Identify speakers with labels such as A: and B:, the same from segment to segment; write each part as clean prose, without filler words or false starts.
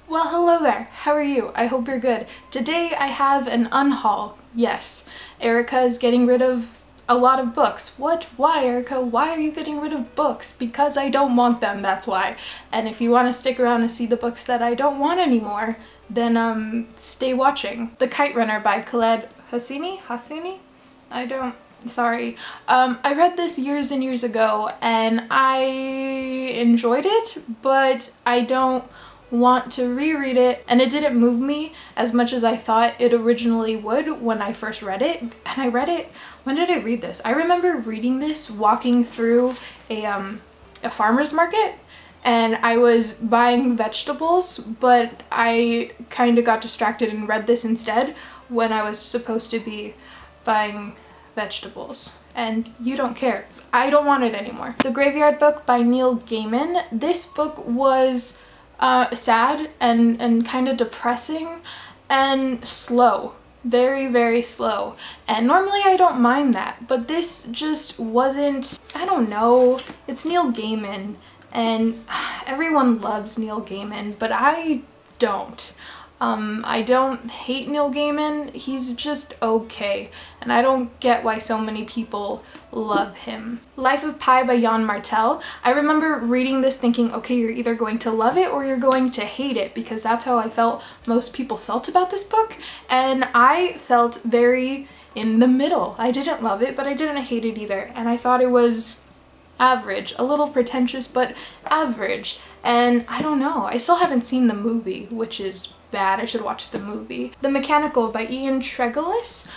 A: Well, hello there. How are you? I hope you're good. Today I have an unhaul. Yes, Erica is getting rid of a lot of books. What? Why, Erica? Why are you getting rid of books? Because I don't want them, that's why. And if you want to stick around and see the books that I don't want anymore, then stay watching. The Kite Runner by Khaled Hosseini? Sorry. I read this years and years ago and I enjoyed it, but I don't want to reread it, and it didn't move me as much as I thought it originally would when I first read it. And I read it, when did I read this? I remember reading this walking through a farmer's market, and I was buying vegetables, but I kind of got distracted and read this instead when I was supposed to be buying vegetables. And you don't care. I don't want it anymore. The Graveyard Book by Neil Gaiman. This book was sad and kind of depressing and slow. Very, very slow. And normally I don't mind that, but this just wasn't, I don't know. It's Neil Gaiman and everyone loves Neil Gaiman, but I don't. I don't hate Neil Gaiman, he's just okay, and I don't get why so many people love him. Life of Pi by Jan Martel. I remember reading this thinking, okay, you're either going to love it or you're going to hate it, because that's how I felt most people felt about this book, and I felt very in the middle. I didn't love it, but I didn't hate it either, and I thought it was average, a little pretentious, but average. And I don't know, I still haven't seen the movie, which is bad. I should watch the movie. The Mechanical by Ian Tregillis.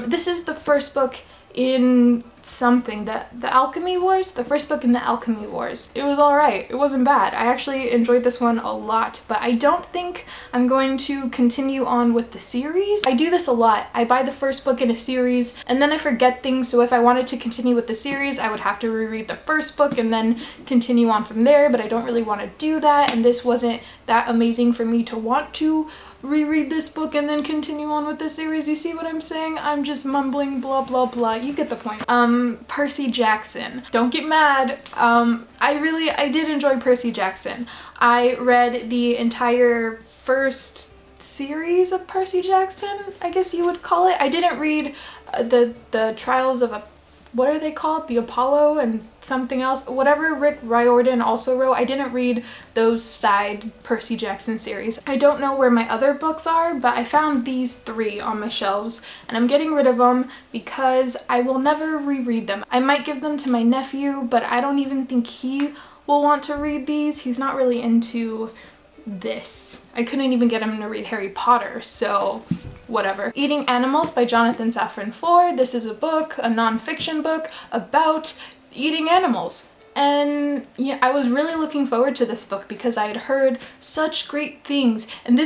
A: This is the first book in something, the Alchemy Wars? The first book in the Alchemy Wars. It was alright. It wasn't bad. I actually enjoyed this one a lot, but I don't think I'm going to continue on with the series. I do this a lot. I buy the first book in a series and then I forget things, so if I wanted to continue with the series, I would have to reread the first book and then continue on from there, but I don't really want to do that, and this wasn't that amazing for me to want to reread this book and then continue on with the series. You see what I'm saying? I'm just mumbling blah blah blah. You get the point. Percy Jackson. Don't get mad. I did enjoy Percy Jackson. I read the entire first series of Percy Jackson, I guess you would call it. I didn't read the Trials of what are they called? The Apollo and something else. Whatever Rick Riordan also wrote, I didn't read those side Percy Jackson series. I don't know where my other books are, but I found these 3 on my shelves and I'm getting rid of them because I will never reread them. I might give them to my nephew, but I don't even think he will want to read these. He's not really into this. I couldn't even get him to read Harry Potter, so whatever. Eating Animals by Jonathan Safran Foer. This is a book, a non-fiction book about eating animals. And yeah, I was really looking forward to this book because I had heard such great things. And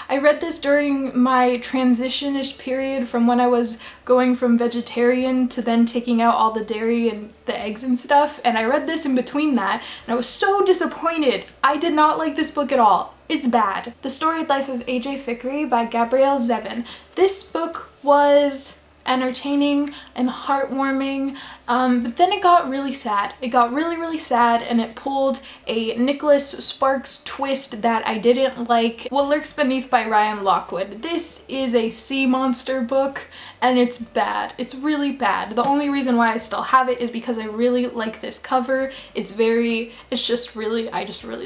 A: I read this during my transition-ish period from when I was going from vegetarian to then taking out all the dairy and the eggs and stuff. And I read this in between that and I was so disappointed. I did not like this book at all. It's bad. The Storied Life of A.J. Fikry by Gabrielle Zevin. This book was entertaining and heartwarming, but then it got really sad. It got really, really sad, and it pulled a Nicholas Sparks twist that I didn't like. What Lurks Beneath by Ryan Lockwood. This is a sea monster book, and it's bad. It's really bad. The only reason why I still have it is because I really like this cover. I just really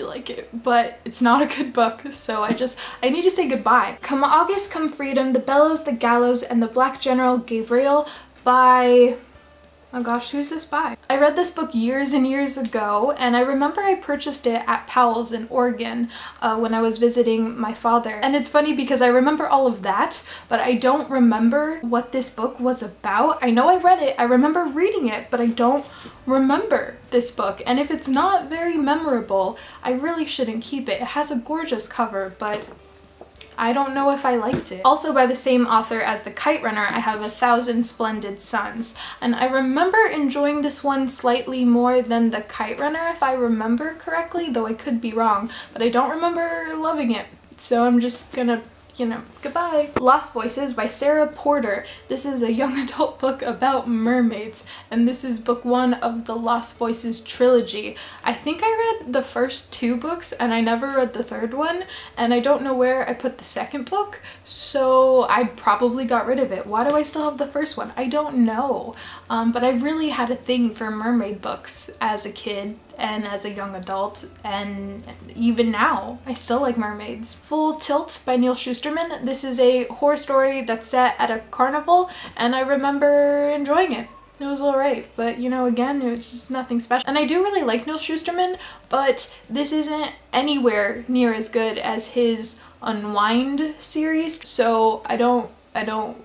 A: like it, but it's not a good book, so I need to say goodbye. Come August, Come Freedom, The Bellows, The Gallows, and the Black General Gabriel by, oh gosh, who's this by? I read this book years and years ago, and I remember I purchased it at Powell's in Oregon when I was visiting my father. And it's funny because I remember all of that, but I don't remember what this book was about. I know I read it, I remember reading it, but I don't remember this book. And if it's not very memorable, I really shouldn't keep it. It has a gorgeous cover, but I don't know if I liked it. Also by the same author as The Kite Runner, I have 1,000 Splendid Suns. And I remember enjoying this one slightly more than The Kite Runner, if I remember correctly, though I could be wrong. But I don't remember loving it, so I'm just gonna you know, goodbye. Lost Voices by Sarah Porter. This is a young adult book about mermaids, and this is book 1 of the Lost Voices trilogy. I think I read the first 2 books and I never read the 3rd one, and I don't know where I put the 2nd book, so I probably got rid of it. Why do I still have the 1st one? I don't know. But I really had a thing for mermaid books as a kid and as a young adult, and even now I still like mermaids. Full Tilt by Neil Shusterman. This is a horror story that's set at a carnival, and I remember enjoying it. It was alright, but you know, again, it was just nothing special. And I do really like Neil Shusterman, but this isn't anywhere near as good as his Unwind series, so I don't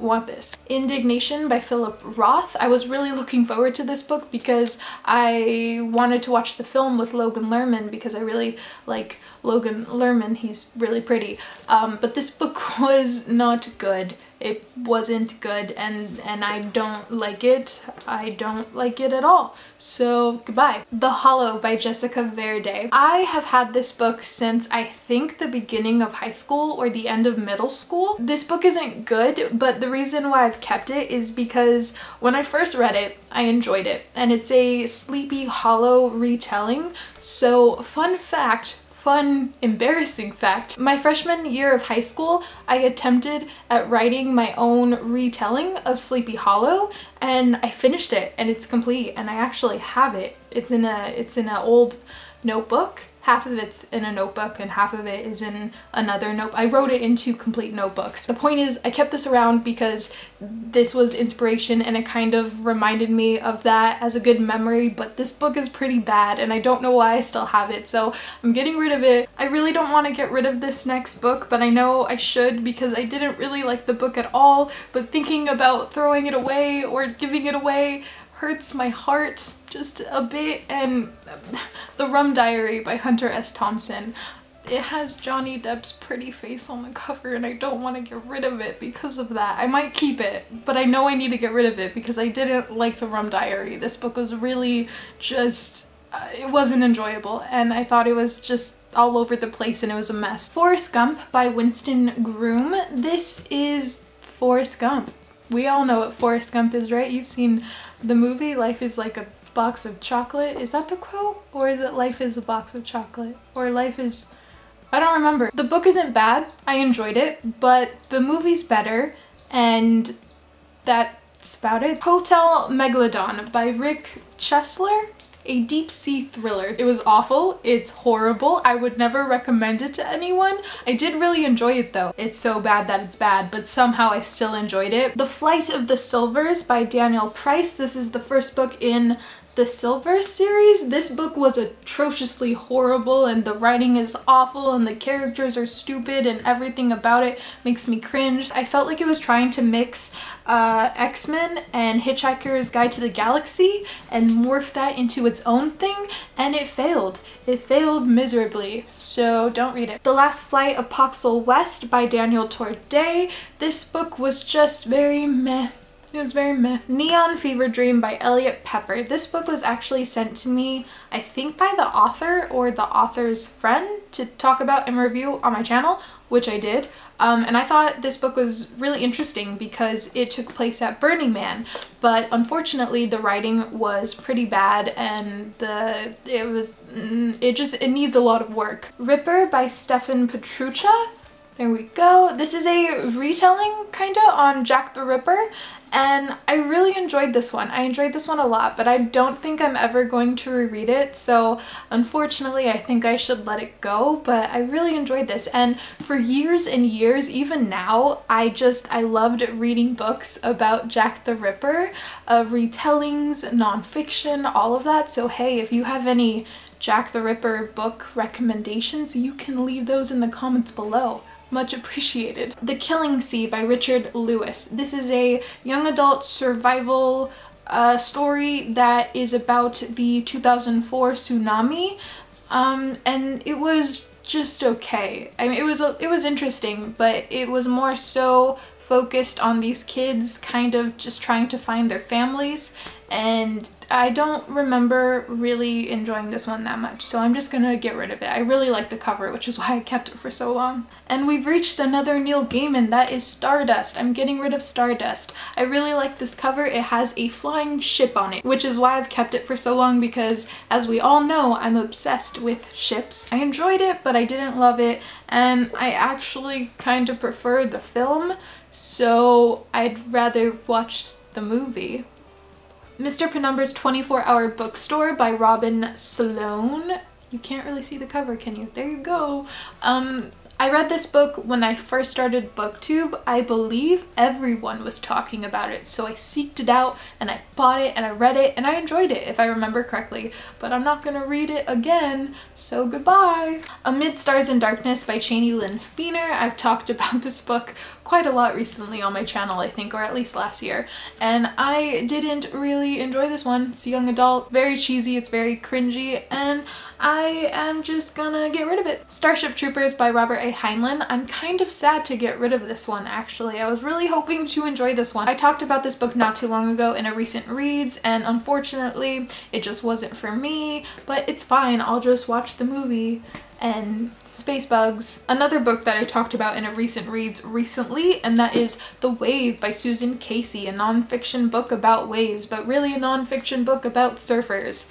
A: want this. Indignation by Philip Roth. I was really looking forward to this book because I wanted to watch the film with Logan Lerman because I really like Logan Lerman. He's really pretty. But this book was not good. It wasn't good, and I don't like it. I don't like it at all. So goodbye. The Hollow by Jessica Verde. I have had this book since I think the beginning of high school or the end of middle school. This book isn't good, but the reason why I've kept it is because when I first read it, I enjoyed it, and it's a Sleepy Hollow retelling. So fun fact, fun, embarrassing fact, my freshman year of high school, I attempted at writing my own retelling of Sleepy Hollow, and I finished it, and it's complete, and I actually have it. It's in an old notebook. Half of it's in a notebook and half of it is in another notebook. I wrote it in 2 complete notebooks. The point is, I kept this around because this was inspiration and it kind of reminded me of that as a good memory, but this book is pretty bad and I don't know why I still have it, so I'm getting rid of it. I really don't want to get rid of this next book, but I know I should because I didn't really like the book at all, but thinking about throwing it away or giving it away hurts my heart just a bit. And The Rum Diary by Hunter S. Thompson. It has Johnny Depp's pretty face on the cover and I don't want to get rid of it because of that. I might keep it, but I know I need to get rid of it because I didn't like The Rum Diary. This book was really just, it wasn't enjoyable, and I thought it was just all over the place and it was a mess. Forrest Gump by Winston Groom. This is Forrest Gump. We all know what Forrest Gump is, right? You've seen the movie Life is Like a Box of Chocolate. Is that the quote? Or is it Life is a Box of Chocolate? Or Life is... I don't remember. The book isn't bad. I enjoyed it, but the movie's better, and that's about it. Hotel Megalodon by Rick Chesler. A deep sea thriller. It was awful. It's horrible. I would never recommend it to anyone. I did really enjoy it though. It's so bad that it's bad, but somehow I still enjoyed it. The Flight of the Silvers by Daniel Price. This is the first book in the Silver series. This book was atrociously horrible and the writing is awful and the characters are stupid and everything about it makes me cringe. I felt like it was trying to mix X-Men and Hitchhiker's Guide to the Galaxy and morph that into its own thing, and it failed. It failed miserably, so don't read it. The Last Flight of Poxel West by Daniel Torday. This book was just very meh. It was very meh. Neon Fever Dream by Elliot Pepper. This book was actually sent to me, I think by the author or the author's friend to talk about and review on my channel, which I did. And I thought this book was really interesting because it took place at Burning Man, but unfortunately the writing was pretty bad and it needs a lot of work. Ripper by Stefan Petruccia. There we go. This is a retelling kinda on Jack the Ripper, and I really enjoyed this one. I enjoyed this one a lot, but I don't think I'm ever going to reread it, so unfortunately I think I should let it go, but I really enjoyed this, and for years and years, even now, I loved reading books about Jack the Ripper, retellings, nonfiction, all of that, so hey, if you have any Jack the Ripper book recommendations, you can leave those in the comments below. Much appreciated. The Killing Sea by Richard Lewis. This is a young adult survival story that is about the 2004 tsunami, and it was just okay. I mean, it was interesting, but it was more so focused on these kids kind of just trying to find their families, and I don't remember really enjoying this one that much, so I'm just gonna get rid of it. I really like the cover, which is why I kept it for so long. And we've reached another Neil Gaiman, that is Stardust. I'm getting rid of Stardust. I really like this cover. It has a flying ship on it, which is why I've kept it for so long, because as we all know, I'm obsessed with ships. I enjoyed it, but I didn't love it, and I actually kind of prefer the film, so I'd rather watch the movie. Mr. Penumbra's 24-Hour Bookstore by Robin Sloan. You can't really see the cover, can you? There you go. I read this book when I first started BookTube. I believe everyone was talking about it, so I seeked it out and I bought it and I read it and I enjoyed it, if I remember correctly, but I'm not gonna read it again, so goodbye. Amid Stars and Darkness by Cheney Lynn Feener. I've talked about this book quite a lot recently on my channel, I think, or at least last year, and I didn't really enjoy this one. It's young adult, very cheesy, it's very cringy, and I am just gonna get rid of it. Starship Troopers by Robert A. Heinlein. I'm kind of sad to get rid of this one, actually. I was really hoping to enjoy this one. I talked about this book not too long ago in a recent reads, and unfortunately it just wasn't for me, but it's fine. I'll just watch the movie and space bugs. Another book that I talked about in a recent reads recently, and that is The Wave by Susan Casey, a nonfiction book about waves, but really a nonfiction book about surfers.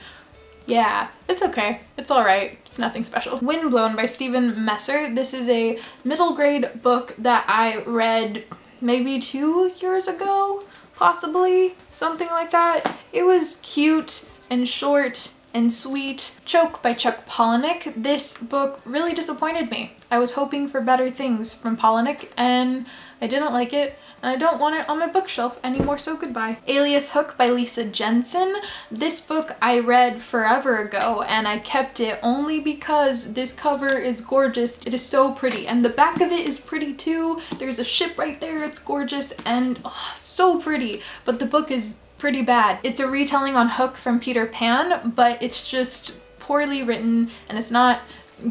A: Yeah, it's okay. It's alright. It's nothing special. Windblown by Stephen Messer. This is a middle grade book that I read maybe 2 years ago, possibly, something like that. It was cute and short and sweet. Choke by Chuck Palahniuk. This book really disappointed me. I was hoping for better things from Palahniuk and I didn't like it, and I don't want it on my bookshelf anymore, so goodbye. Alias Hook by Lisa Jensen. This book I read forever ago and I kept it only because this cover is gorgeous. It is so pretty, and the back of it is pretty too. There's a ship right there, it's gorgeous and so pretty, but the book is pretty bad. It's a retelling on Hook from Peter Pan, but it's just poorly written and it's not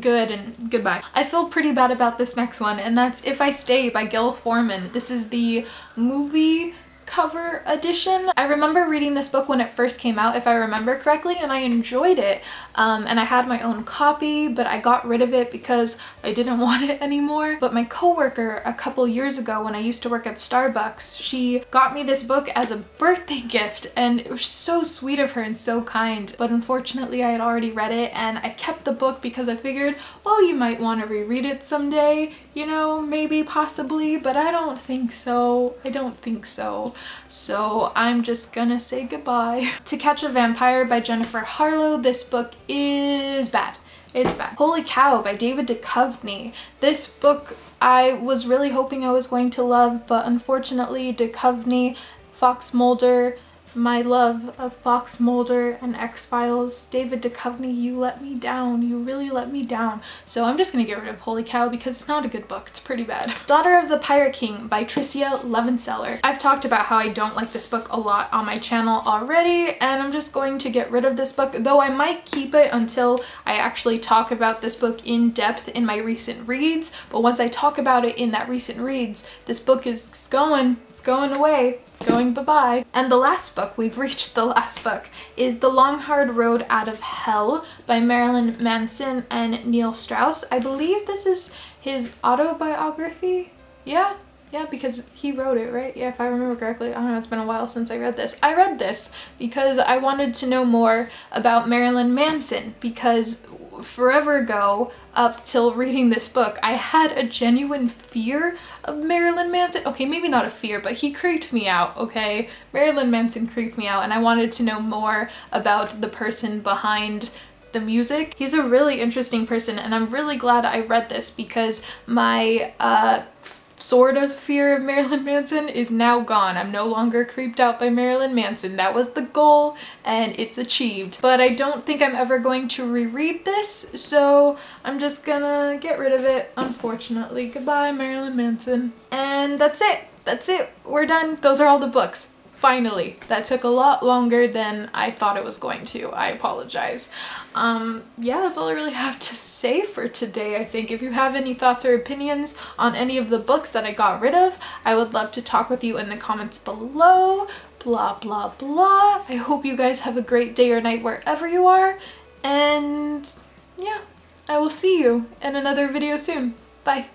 A: good, and goodbye. I feel pretty bad about this next one, and that's If I Stay by Gil Forman. This is the movie cover edition. I remember reading this book when it first came out, if I remember correctly, and I enjoyed it. And I had my own copy, but I got rid of it because I didn't want it anymore. But my coworker a couple years ago, when I used to work at Starbucks, she got me this book as a birthday gift, and it was so sweet of her and so kind. But unfortunately, I had already read it, and I kept the book because I figured, well, you might want to reread it someday, you know, maybe, possibly, but I don't think so. I don't think so. So I'm just gonna say goodbye. To Catch a Vampire by Jennifer Harlow. This book is bad. It's bad. Holy Cow by David Duchovny. This book I was really hoping I was going to love, but unfortunately Duchovny, Fox Mulder, my love of Fox Mulder and X-Files, David Duchovny, you let me down. You really let me down. So I'm just gonna get rid of Holy Cow because it's not a good book. It's pretty bad. Daughter of the Pirate King by Tricia Levenseller. I've talked about how I don't like this book a lot on my channel already, and I'm just going to get rid of this book, though I might keep it until I actually talk about this book in depth in my recent reads. But once I talk about it in that recent reads, this book is going away. It's going bye-bye. And the last book, we've reached the last book, is The Long Hard Road Out of Hell by Marilyn Manson and Neil Strauss. I believe this is his autobiography. Yeah, because he wrote it, right? Yeah, if I remember correctly. I don't know, it's been a while since I read this. I read this because I wanted to know more about Marilyn Manson, because forever ago, up till reading this book, I had a genuine fear of Marilyn Manson. Okay, maybe not a fear, but he creeped me out, okay? Marilyn Manson creeped me out, and I wanted to know more about the person behind the music. He's a really interesting person, and I'm really glad I read this because my sort of fear of Marilyn Manson is now gone. I'm no longer creeped out by Marilyn Manson. That was the goal and it's achieved. But I don't think I'm ever going to reread this, so I'm just gonna get rid of it, unfortunately. Goodbye, Marilyn Manson. And that's it. That's it. We're done. Those are all the books. Finally, that took a lot longer than I thought it was going to. I apologize. Yeah, that's all I really have to say for today, I think. If you have any thoughts or opinions on any of the books that I got rid of, I would love to talk with you in the comments below. Blah, blah, blah. I hope you guys have a great day or night wherever you are. And yeah, I will see you in another video soon. Bye.